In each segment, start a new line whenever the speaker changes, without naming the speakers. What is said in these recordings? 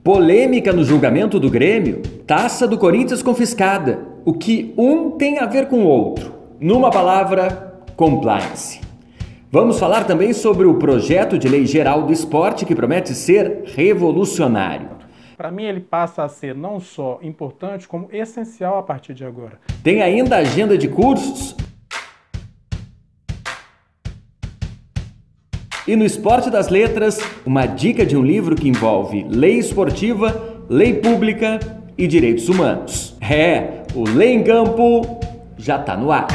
Polêmica no julgamento do Grêmio, taça do Corinthians confiscada. O que um tem a ver com o outro? Numa palavra, compliance. Vamos falar também sobre o projeto de lei geral do esporte que promete ser revolucionário.
Para mim ele passa a ser não só importante, como essencial a partir de agora.
Tem ainda a agenda de cursos. E no Esporte das Letras, uma dica de um livro que envolve lei esportiva, lei pública e direitos humanos. O Lei em Campo já está no ar.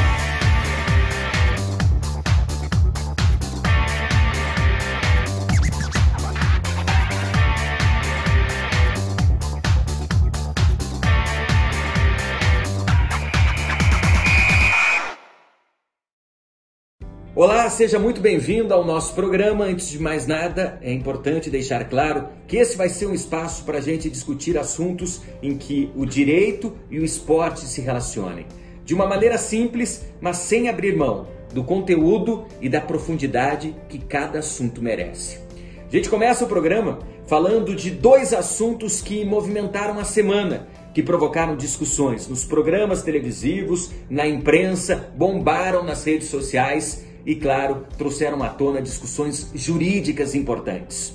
Olá, seja muito bem-vindo ao nosso programa. Antes de mais nada, é importante deixar claro que esse vai ser um espaço para a gente discutir assuntos em que o direito e o esporte se relacionem. De uma maneira simples, mas sem abrir mão do conteúdo e da profundidade que cada assunto merece. A gente começa o programa falando de dois assuntos que movimentaram a semana, que provocaram discussões nos programas televisivos, na imprensa, bombaram nas redes sociais e, claro, trouxeram à tona discussões jurídicas importantes.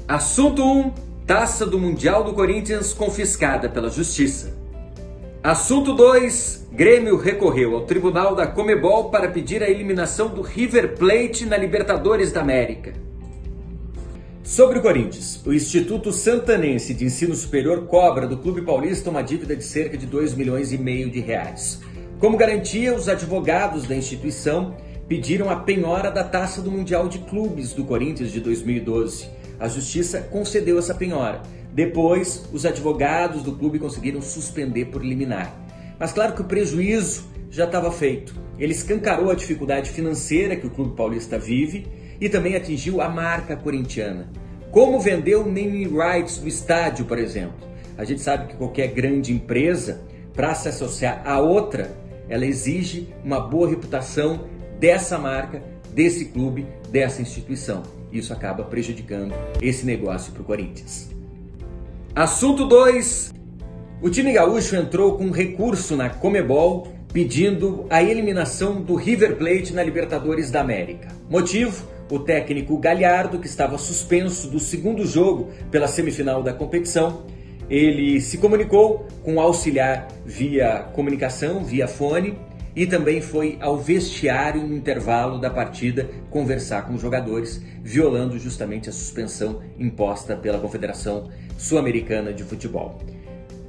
Assunto 1. Taça do Mundial do Corinthians confiscada pela Justiça. Assunto 2. Grêmio recorreu ao Tribunal da Conmebol para pedir a eliminação do River Plate na Libertadores da América. Sobre o Corinthians, o Instituto Santanense de Ensino Superior cobra do Clube Paulista uma dívida de cerca de 2,5 milhões de reais. Como garantia, os advogados da instituição pediram a penhora da Taça do Mundial de Clubes do Corinthians de 2012. A Justiça concedeu essa penhora. Depois, os advogados do clube conseguiram suspender por liminar. Mas claro que o prejuízo já estava feito. Ele escancarou a dificuldade financeira que o Clube Paulista vive e também atingiu a marca corintiana. Como vender o naming rights do estádio, por exemplo? A gente sabe que qualquer grande empresa, para se associar a outra, ela exige uma boa reputação dessa marca, desse clube, dessa instituição. Isso acaba prejudicando esse negócio para o Corinthians. Assunto 2. O time gaúcho entrou com um recurso na Conmebol pedindo a eliminação do River Plate na Libertadores da América. Motivo? O técnico Galhardo, que estava suspenso do segundo jogo pela semifinal da competição, ele se comunicou com o auxiliar via comunicação, via fone, e também foi ao vestiário no intervalo da partida conversar com os jogadores, violando justamente a suspensão imposta pela Confederação Sul-Americana de Futebol.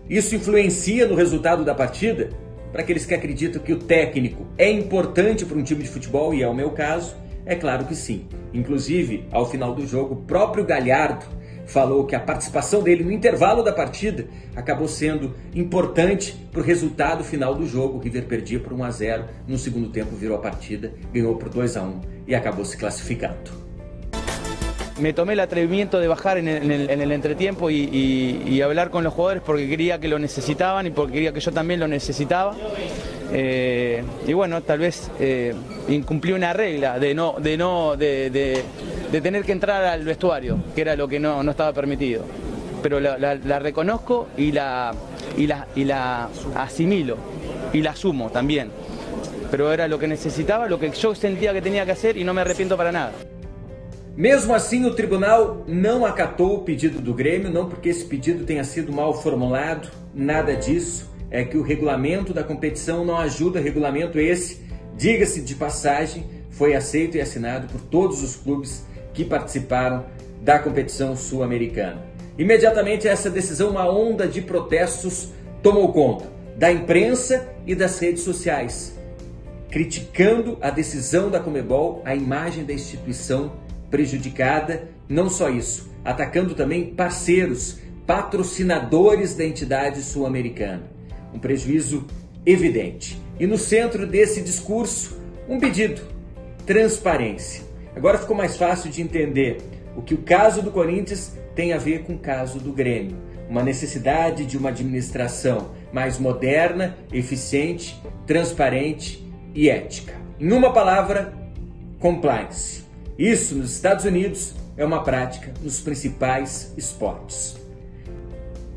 Isso influencia no resultado da partida? Para aqueles que acreditam que o técnico é importante para um time de futebol, e é o meu caso, é claro que sim. Inclusive, ao final do jogo, o próprio Galhardo falou que a participação dele no intervalo da partida acabou sendo importante para o resultado final do jogo. O River perdia por 1-0, no segundo tempo virou a partida, ganhou por 2-1 e acabou se classificando.
Me tomé el atrevimiento de bajar en el entretiempo y hablar con los jugadores porque quería que lo necesitaban y porque quería que yo también lo necesitaba. Y bueno, tal vez incumplí una regla de tener que entrar al vestuario, que era lo que no estaba permitido. Pero la reconozco y la asimilo y la asumo también. Pero era lo que necesitaba, lo que yo sentía que tenía que hacer y no me arrepiento para nada.
Mesmo assim, o tribunal não acatou o pedido do Grêmio, não porque esse pedido tenha sido mal formulado, nada disso. É que o regulamento da competição não ajuda, regulamento esse, diga-se de passagem, foi aceito e assinado por todos os clubes que participaram da competição sul-americana. Imediatamente essa decisão, uma onda de protestos tomou conta da imprensa e das redes sociais, criticando a decisão da Conmebol, a imagem da instituição prejudicada. Não só isso, atacando também parceiros, patrocinadores da entidade sul-americana. Um prejuízo evidente. E no centro desse discurso, um pedido: transparência. Agora ficou mais fácil de entender o que o caso do Corinthians tem a ver com o caso do Grêmio. Uma necessidade de uma administração mais moderna, eficiente, transparente e ética. Em uma palavra, compliance. Isso, nos Estados Unidos, é uma prática nos principais esportes.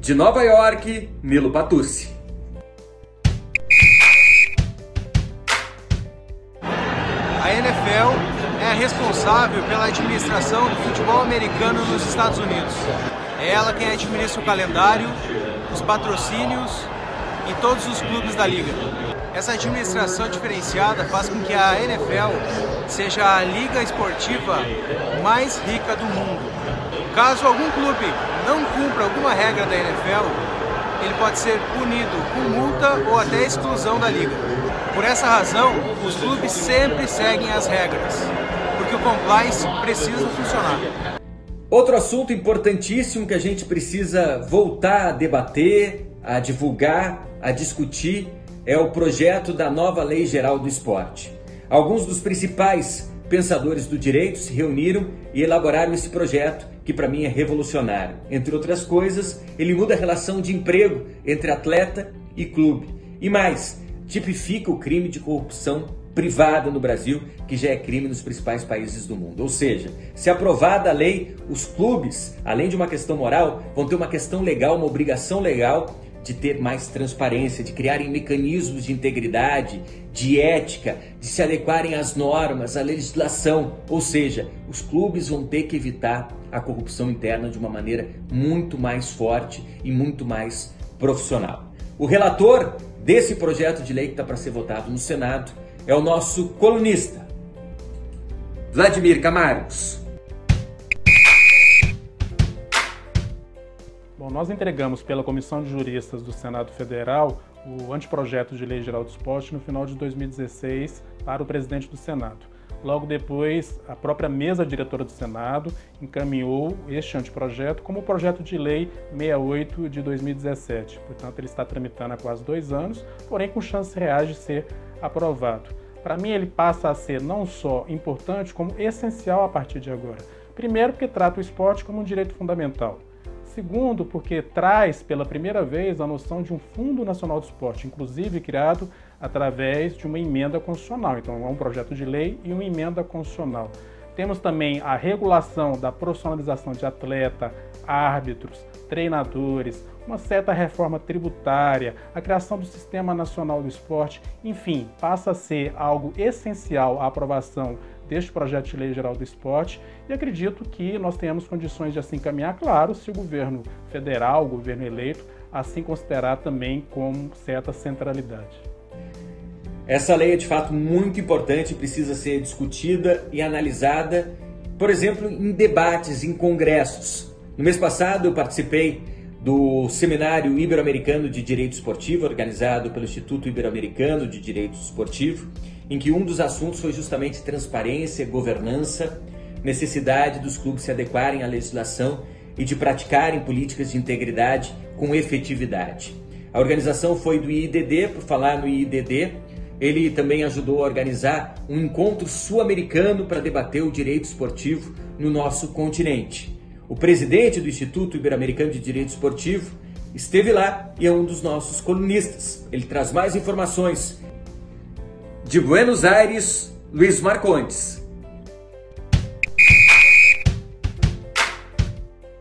De Nova York, Milo Patucci.
A NFL é a responsável pela administração do futebol americano nos Estados Unidos. É ela quem administra o calendário, os patrocínios e todos os clubes da liga. Essa administração diferenciada faz com que a NFL seja a liga esportiva mais rica do mundo. Caso algum clube não cumpra alguma regra da NFL, ele pode ser punido com multa ou até exclusão da liga. Por essa razão, os clubes sempre seguem as regras, porque o compliance precisa funcionar.
Outro assunto importantíssimo que a gente precisa voltar a debater, a divulgar, a discutir é o projeto da nova Lei Geral do Esporte. Alguns dos principais pensadores do direito se reuniram e elaboraram esse projeto, que para mim é revolucionário. Entre outras coisas, ele muda a relação de emprego entre atleta e clube. E mais, tipifica o crime de corrupção privada no Brasil, que já é crime nos principais países do mundo. Ou seja, se aprovada a lei, os clubes, além de uma questão moral, vão ter uma questão legal, uma obrigação legal de ter mais transparência, de criarem mecanismos de integridade, de ética, de se adequarem às normas, à legislação. Ou seja, os clubes vão ter que evitar a corrupção interna de uma maneira muito mais forte e muito mais profissional. O relator desse projeto de lei que está para ser votado no Senado é o nosso colunista, Vladimir Camargos.
Bom, nós entregamos pela Comissão de Juristas do Senado Federal o anteprojeto de Lei Geral do Esporte no final de 2016 para o presidente do Senado. Logo depois, a própria mesa diretora do Senado encaminhou este anteprojeto como o projeto de lei 68 de 2017. Portanto, ele está tramitando há quase 2 anos, porém com chances reais de ser aprovado. Para mim, ele passa a ser não só importante, como essencial a partir de agora. Primeiro, porque trata o esporte como um direito fundamental. Segundo, porque traz pela primeira vez a noção de um Fundo Nacional do Esporte, inclusive criado através de uma emenda constitucional. Então, é um projeto de lei e uma emenda constitucional. Temos também a regulação da profissionalização de atleta, árbitros, treinadores, uma certa reforma tributária, a criação do Sistema Nacional do Esporte, enfim, passa a ser algo essencial à aprovação deste projeto de lei geral do esporte e acredito que nós tenhamos condições de assim caminhar, claro, se o governo federal, o governo eleito, assim considerar também com certa centralidade.
Essa lei é de fato muito importante, precisa ser discutida e analisada, por exemplo, em debates, em congressos. No mês passado eu participei do Seminário Ibero-Americano de Direito Esportivo, organizado pelo Instituto Ibero-Americano de Direito Esportivo, em que um dos assuntos foi justamente transparência, governança, necessidade dos clubes se adequarem à legislação e de praticarem políticas de integridade com efetividade. A organização foi do IIDD, por falar no IIDD, ele também ajudou a organizar um encontro sul-americano para debater o direito esportivo no nosso continente. O presidente do Instituto Ibero-Americano de Direito Esportivo esteve lá e é um dos nossos colunistas. Ele traz mais informações. De Buenos Aires, Luiz Marcondes.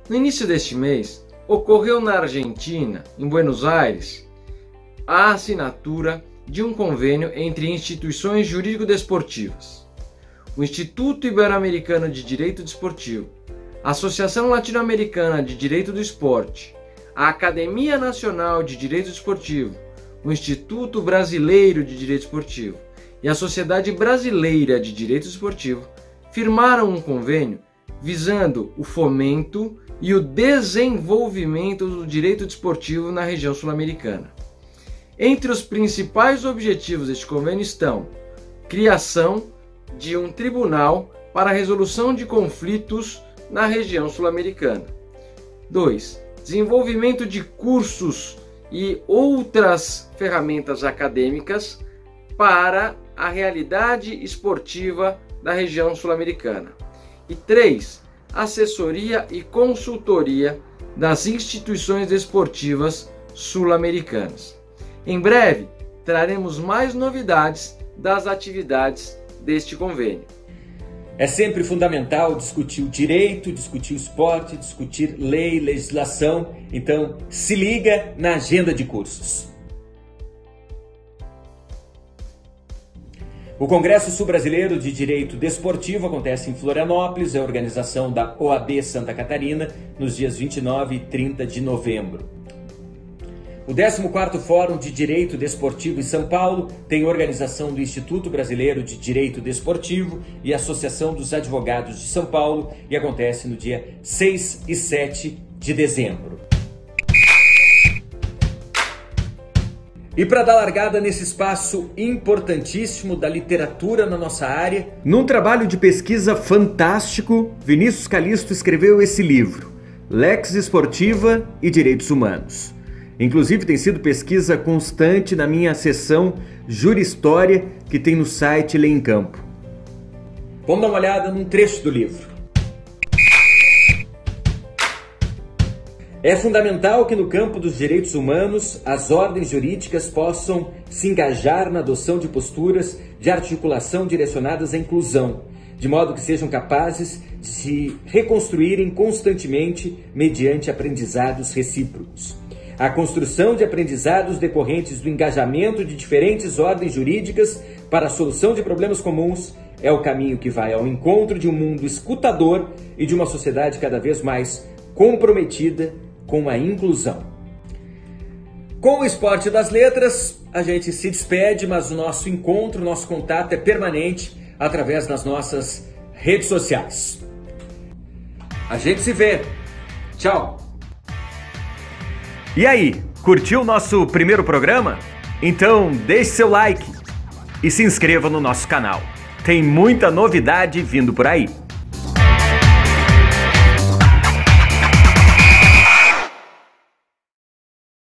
No início deste mês, ocorreu na Argentina, em Buenos Aires, a assinatura de um convênio entre instituições jurídico-desportivas. O Instituto Ibero-Americano de Direito Desportivo, a Associação Latino-Americana de Direito do Esporte, a Academia Nacional de Direito Desportivo, o Instituto Brasileiro de Direito Esportivo e a Sociedade Brasileira de Direito Esportivo firmaram um convênio visando o fomento e o desenvolvimento do direito desportivo na região sul-americana. Entre os principais objetivos deste convênio estão criação de um tribunal para a resolução de conflitos na região sul-americana. 2. Desenvolvimento de cursos e outras ferramentas acadêmicas para a realidade esportiva da região sul-americana. E 3. Assessoria e consultoria das instituições desportivas sul-americanas. Em breve, traremos mais novidades das atividades deste convênio.
É sempre fundamental discutir o direito, discutir o esporte, discutir lei, legislação. Então, se liga na agenda de cursos. O Congresso Sul-Brasileiro de Direito Desportivo acontece em Florianópolis, é a organização da OAB Santa Catarina, nos dias 29 e 30 de novembro. O 14º Fórum de Direito Desportivo em São Paulo tem organização do Instituto Brasileiro de Direito Desportivo e Associação dos Advogados de São Paulo e acontece no dia 6 e 7 de dezembro. E para dar largada nesse espaço importantíssimo da literatura na nossa área, num trabalho de pesquisa fantástico, Vinícius Calisto escreveu esse livro, Lex Esportiva e Direitos Humanos. Inclusive tem sido pesquisa constante na minha seção Jura História, que tem no site Lei em Campo. Vamos dar uma olhada num trecho do livro. É fundamental que no campo dos direitos humanos as ordens jurídicas possam se engajar na adoção de posturas de articulação direcionadas à inclusão, de modo que sejam capazes de se reconstruírem constantemente mediante aprendizados recíprocos. A construção de aprendizados decorrentes do engajamento de diferentes ordens jurídicas para a solução de problemas comuns é o caminho que vai ao encontro de um mundo escutador e de uma sociedade cada vez mais comprometida com a inclusão. Com o Esporte das Letras, a gente se despede, mas o nosso encontro, o nosso contato é permanente através das nossas redes sociais. A gente se vê. Tchau! E aí, curtiu o nosso primeiro programa? Então deixe seu like e se inscreva no nosso canal. Tem muita novidade vindo por aí.